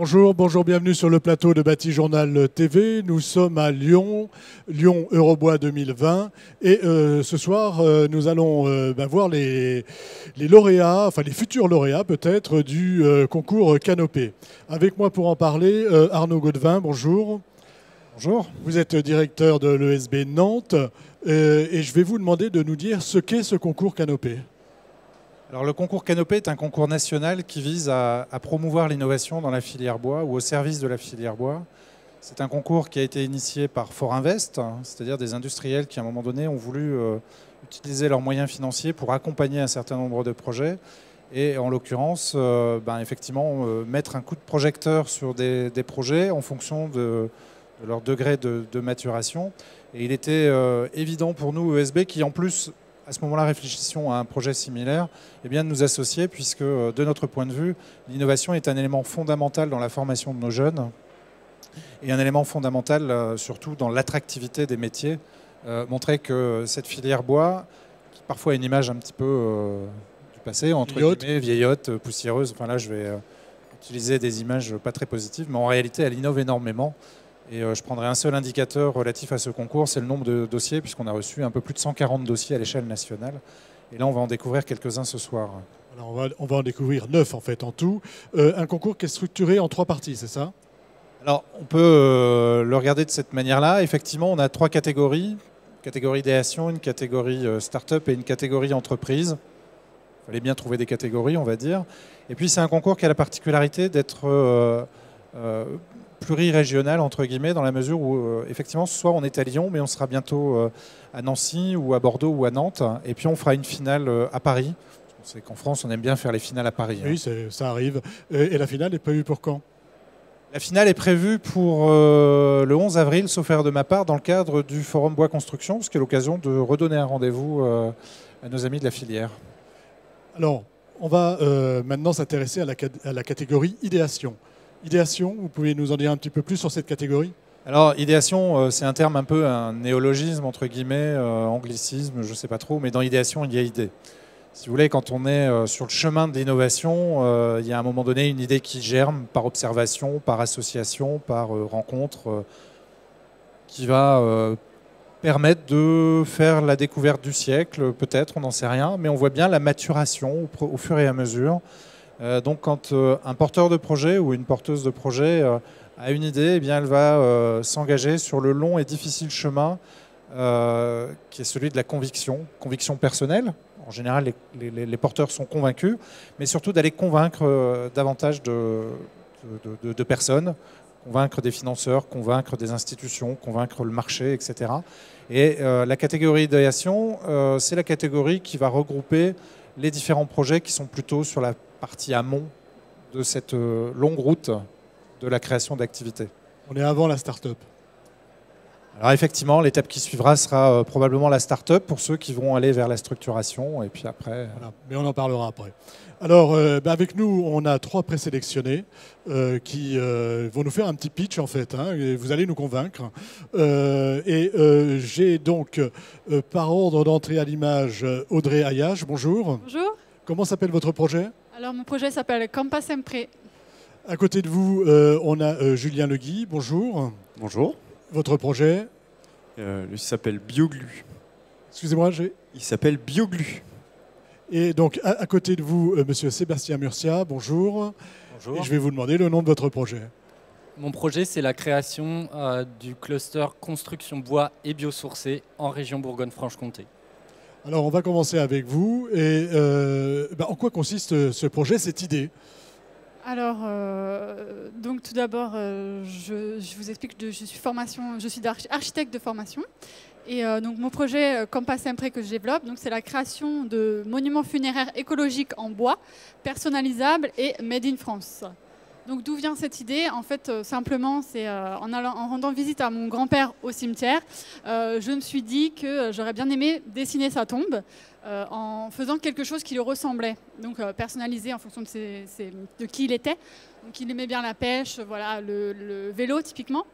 Bonjour, bonjour, bienvenue sur le plateau de Bâti Journal TV. Nous sommes à Lyon, Lyon Eurobois 2020. Et ce soir, nous allons voir les lauréats, enfin les futurs lauréats peut-être, du concours Canopé. Avec moi pour en parler, Arnaud Godevin, bonjour. Bonjour. Vous êtes directeur de l'ESB Nantes et je vais vous demander de nous dire ce qu'est ce concours Canopé. Alors, le concours Canopé est un concours national qui vise à promouvoir l'innovation dans la filière bois ou au service de la filière bois. C'est un concours qui a été initié par Forinvest, c'est-à-dire des industriels qui à un moment donné ont voulu utiliser leurs moyens financiers pour accompagner un certain nombre de projets et en l'occurrence effectivement mettre un coup de projecteur sur des projets en fonction de leur degré de maturation. Et il était évident pour nous, ESB, qui en plus à ce moment-là, réfléchissons à un projet similaire, eh bien, de nous associer, puisque de notre point de vue, l'innovation est un élément fondamental dans la formation de nos jeunes et un élément fondamental surtout dans l'attractivité des métiers. Montrer que cette filière bois, qui parfois a une image un petit peu du passé, entre guillemets, vieillotte, poussiéreuse, enfin là je vais utiliser des images pas très positives, mais en réalité elle innove énormément. Et je prendrai un seul indicateur relatif à ce concours, c'est le nombre de dossiers, puisqu'on a reçu un peu plus de 140 dossiers à l'échelle nationale. Et là, on va en découvrir quelques-uns ce soir. Alors on va en découvrir 9 en fait en tout. Un concours qui est structuré en 3 parties, c'est ça? Alors, on peut le regarder de cette manière-là. Effectivement, on a 3 catégories. Une catégorie idéation, une catégorie start-up et une catégorie entreprise. Il fallait bien trouver des catégories, on va dire. Et puis, c'est un concours qui a la particularité d'être plurirégional, entre guillemets, dans la mesure où, effectivement, ce soir, on est à Lyon, mais on sera bientôt à Nancy ou à Bordeaux ou à Nantes. Et puis, on fera une finale à Paris. C'est qu'en France, on aime bien faire les finales à Paris. Oui, ça arrive. Et la finale est prévue pour quand? La finale est prévue pour le 11 avril, sauf erreur de ma part, dans le cadre du Forum Bois Construction, ce qui est l'occasion de redonner un rendez-vous à nos amis de la filière. Alors, on va maintenant s'intéresser à la catégorie idéation. Idéation, vous pouvez nous en dire un petit peu plus sur cette catégorie? Alors, idéation, c'est un terme un peu un néologisme, entre guillemets, anglicisme, je ne sais pas trop, mais dans idéation, il y a idée. Si vous voulez, quand on est sur le chemin de l'innovation, il y a à un moment donné une idée qui germe par observation, par association, par rencontre, qui va permettre de faire la découverte du siècle, peut-être, on n'en sait rien, mais on voit bien la maturation au fur et à mesure. Donc quand un porteur de projet ou une porteuse de projet a une idée, eh bien, elle va s'engager sur le long et difficile chemin qui est celui de la conviction personnelle. En général, les porteurs sont convaincus, mais surtout d'aller convaincre davantage de personnes, convaincre des financeurs, convaincre des institutions, convaincre le marché, etc. Et la catégorie idéation, c'est la catégorie qui va regrouper les différents projets qui sont plutôt sur la partie amont de cette longue route de la création d'activités. On est avant la start-up. Alors effectivement, l'étape qui suivra sera probablement la start-up pour ceux qui vont aller vers la structuration et puis après... Voilà. Mais on en parlera après. Alors avec nous, on a 3 présélectionnés qui vont nous faire un petit pitch en fait. Et vous allez nous convaincre. J'ai donc par ordre d'entrée à l'image Audrey Ayache. Bonjour. Bonjour. Comment s'appelle votre projet? Alors mon projet s'appelle Campa Sempre. À côté de vous, on a Julien Legui. Bonjour. Bonjour. Votre projet? Lui s'appelle Bioglu. Excusez-moi, Il s'appelle Bioglu. Et donc à côté de vous, monsieur Sébastien Murcia. Bonjour. Bonjour. Et je vais vous demander le nom de votre projet. Mon projet, c'est la création du cluster construction bois et biosourcé en région Bourgogne-Franche-Comté. Alors, on va commencer avec vous. Et en quoi consiste ce projet, cette idée? Alors, donc tout d'abord, je vous explique que je suis architecte de formation. Et donc mon projet Campa Sempre que je développe, c'est la création de monuments funéraires écologiques en bois, personnalisables et made in France. Donc d'où vient cette idée? En fait, simplement, c'est en rendant visite à mon grand-père au cimetière, je me suis dit que j'aurais bien aimé dessiner sa tombe en faisant quelque chose qui lui ressemblait. Donc personnalisé en fonction de qui il était. Donc il aimait bien la pêche, voilà, le vélo typiquement.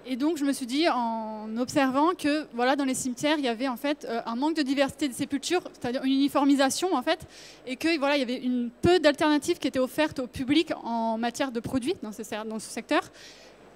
Et donc, je me suis dit, en observant que voilà, dans les cimetières, il y avait en fait un manque de diversité des sépultures, c'est-à-dire une uniformisation en fait, et que voilà, il y avait peu d'alternatives qui étaient offertes au public en matière de produits dans ce secteur,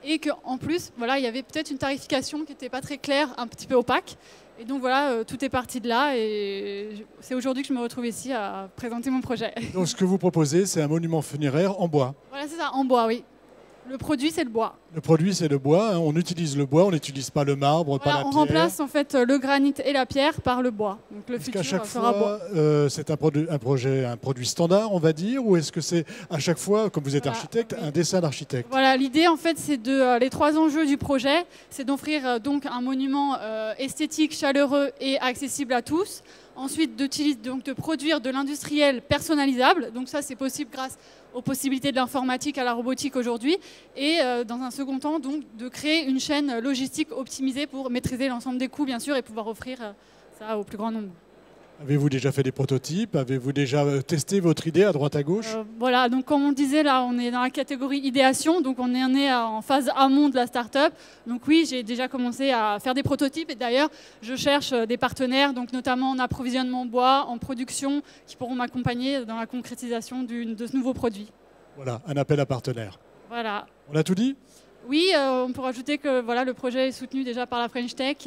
et qu'en plus, voilà, il y avait peut-être une tarification qui n'était pas très claire, un petit peu opaque. Et donc voilà, tout est parti de là, et c'est aujourd'hui que je me retrouve ici à présenter mon projet. Donc ce que vous proposez, c'est un monument funéraire en bois. Voilà, c'est ça, en bois, oui. Le produit, c'est le bois. Le produit, c'est le bois. Hein. On utilise le bois, on n'utilise pas le marbre, Voilà, pas la on pierre. remplace en fait le granit et la pierre par le bois. Donc le Est-ce futur qu'à chaque sera bois. fois, c'est un produit standard, on va dire, ou est-ce que c'est à chaque fois, comme vous êtes Voilà, architecte, oui. un dessin d'architecte? Voilà, l'idée en fait, c'est les 3 enjeux du projet, c'est d'offrir donc un monument esthétique, chaleureux et accessible à tous. Ensuite, de produire de l'industriel personnalisable. Donc ça, c'est possible grâce aux possibilités de l'informatique à la robotique aujourd'hui. Et dans un second temps, donc, de créer une chaîne logistique optimisée pour maîtriser l'ensemble des coûts, bien sûr, et pouvoir offrir ça au plus grand nombre. Avez-vous déjà fait des prototypes? Avez-vous déjà testé votre idée à droite à gauche? Voilà, donc comme on le disait, là, on est dans la catégorie idéation, donc on est né en phase amont de la start-up. Donc oui, j'ai déjà commencé à faire des prototypes, et d'ailleurs, je cherche des partenaires, donc notamment en approvisionnement bois, en production, qui pourront m'accompagner dans la concrétisation de ce nouveau produit. Voilà, un appel à partenaires. Voilà. On a tout dit? Oui, on peut rajouter que voilà, le projet est soutenu déjà par la French Tech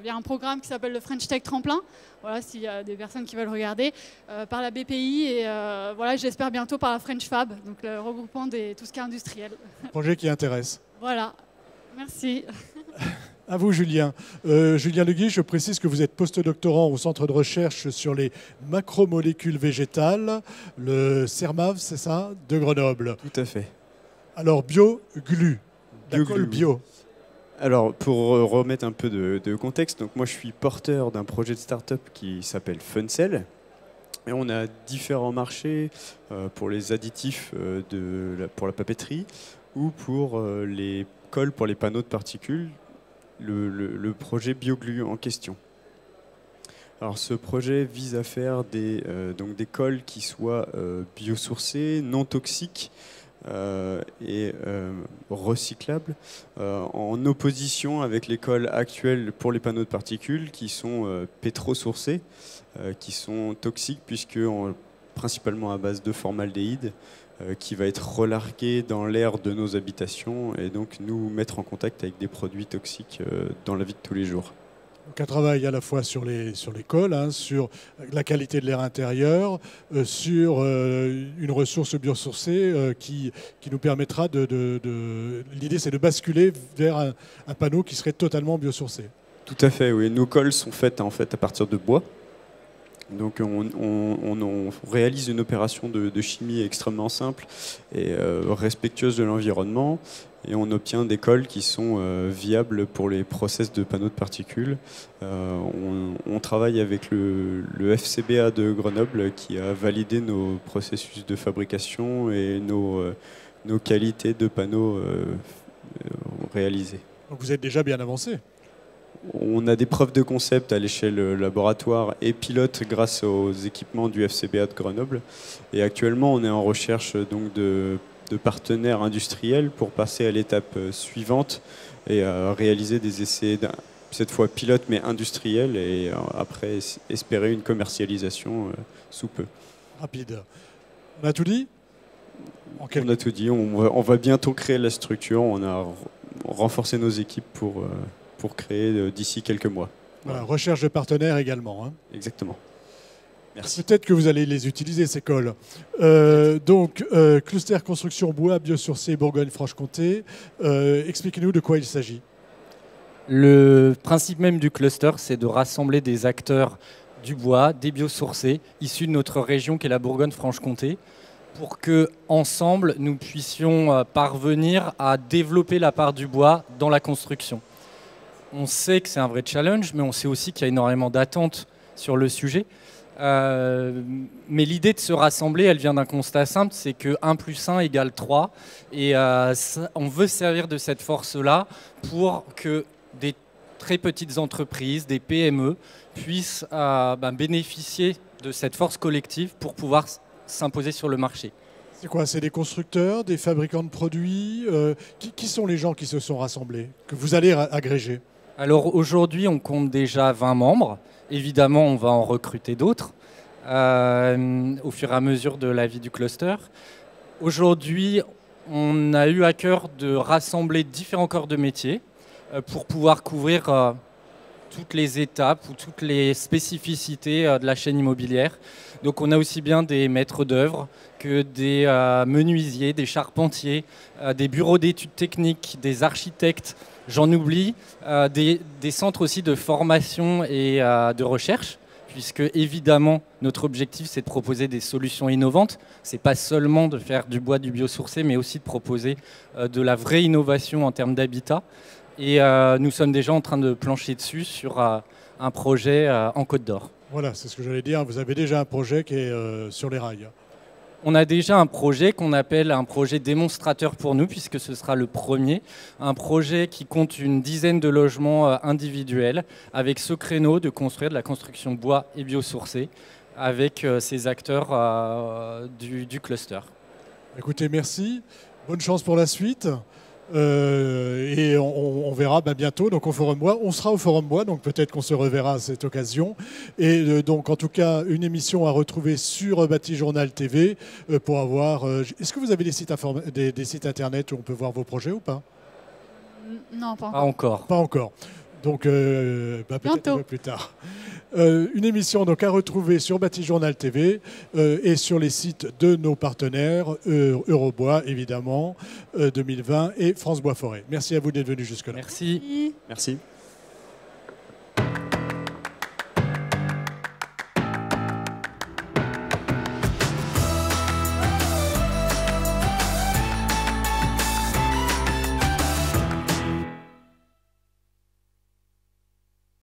via un programme qui s'appelle le French Tech Tremplin. Voilà, s'il y a des personnes qui veulent regarder, par la BPI et voilà, j'espère bientôt par la French Fab, donc le regroupement de tout ce qui est industriel. Un projet qui intéresse. Voilà, merci. À vous, Julien. Julien Legui, je précise que vous êtes postdoctorant au Centre de recherche sur les macromolécules végétales, le CERMAV, c'est ça, de Grenoble. Tout à fait. Alors, BioGlu. La BioGlu, colle bio. Alors, pour remettre un peu de contexte, donc moi je suis porteur d'un projet de start-up qui s'appelle Funcell. Et on a différents marchés pour les additifs pour la papeterie ou pour les colles pour les panneaux de particules, le projet BioGlu en question. Alors ce projet vise à faire donc des colles qui soient biosourcées, non toxiques, et recyclables, en opposition avec les colles actuelles pour les panneaux de particules qui sont pétrosourcées, qui sont toxiques principalement à base de formaldéhyde, qui va être relargué dans l'air de nos habitations et donc nous mettre en contact avec des produits toxiques dans la vie de tous les jours. Donc un travail à la fois sur les colles, hein, sur la qualité de l'air intérieur, sur une ressource biosourcée qui nous permettra L'idée, c'est de basculer vers un panneau qui serait totalement biosourcé. Tout à fait, oui. Nos colles sont faites en fait à partir de bois. Donc on réalise une opération de chimie extrêmement simple et respectueuse de l'environnement. Et on obtient des colles qui sont viables pour les process de panneaux de particules. On travaille avec le FCBA de Grenoble qui a validé nos processus de fabrication et nos qualités de panneaux réalisés. Donc vous êtes déjà bien avancé. On a des preuves de concept à l'échelle laboratoire et pilote grâce aux équipements du FCBA de Grenoble. Et actuellement, on est en recherche donc de partenaires industriels pour passer à l'étape suivante et réaliser des essais, cette fois pilote mais industriels, et après espérer une commercialisation sous peu. Rapide. On a tout dit? On a tout dit. On va bientôt créer la structure. On a renforcé nos équipes pour créer d'ici quelques mois. Voilà, recherche de partenaires également. Hein. Exactement. Merci. Peut-être que vous allez les utiliser, ces colles. Donc, cluster construction bois biosourcé Bourgogne-Franche-Comté. Expliquez-nous de quoi il s'agit. Le principe même du cluster, c'est de rassembler des acteurs du bois, des biosourcés, issus de notre région qui est la Bourgogne-Franche-Comté, pour que ensemble nous puissions parvenir à développer la part du bois dans la construction. On sait que c'est un vrai challenge, mais on sait aussi qu'il y a énormément d'attentes sur le sujet. Mais l'idée de se rassembler, elle vient d'un constat simple, c'est que 1 + 1 = 3. Et on veut servir de cette force-là pour que des très petites entreprises, des PME, puissent bénéficier de cette force collective pour pouvoir s'imposer sur le marché. C'est quoi? C'est des constructeurs, des fabricants de produits? Qui sont les gens qui se sont rassemblés, que vous allez agréger? Alors aujourd'hui, on compte déjà 20 membres. Évidemment, on va en recruter d'autres au fur et à mesure de la vie du cluster. Aujourd'hui, on a eu à cœur de rassembler différents corps de métier pour pouvoir couvrir toutes les étapes ou toutes les spécificités de la chaîne immobilière. Donc on a aussi bien des maîtres d'œuvre que des menuisiers, des charpentiers, des bureaux d'études techniques, des architectes, j'en oublie, des centres aussi de formation et de recherche, puisque évidemment notre objectif c'est de proposer des solutions innovantes. C'est pas seulement de faire du bois, du biosourcé, mais aussi de proposer de la vraie innovation en termes d'habitat. Et nous sommes déjà en train de plancher dessus sur un projet en Côte d'Or. Voilà, c'est ce que j'allais dire. Vous avez déjà un projet qui est sur les rails. On a déjà un projet qu'on appelle un projet démonstrateur pour nous, puisque ce sera le premier. Un projet qui compte une dizaine de logements individuels, avec ce créneau de construire de la construction bois et biosourcé, avec ces acteurs du cluster. Écoutez, merci. Bonne chance pour la suite. Et on verra bientôt donc au Forum Bois. On sera au Forum Bois, donc peut-être qu'on se reverra à cette occasion. Et donc en tout cas, une émission à retrouver sur Bâti Journal TV pour avoir... Est-ce que vous avez des sites internet où on peut voir vos projets ou pas? Non, pas encore. Pas encore. Pas encore. Donc peut-être un peu plus tard. Une émission donc à retrouver sur Bâti Journal TV et sur les sites de nos partenaires, Eurobois évidemment, 2020 et France Bois Forêt. Merci à vous d'être venus jusque-là. Merci. Merci.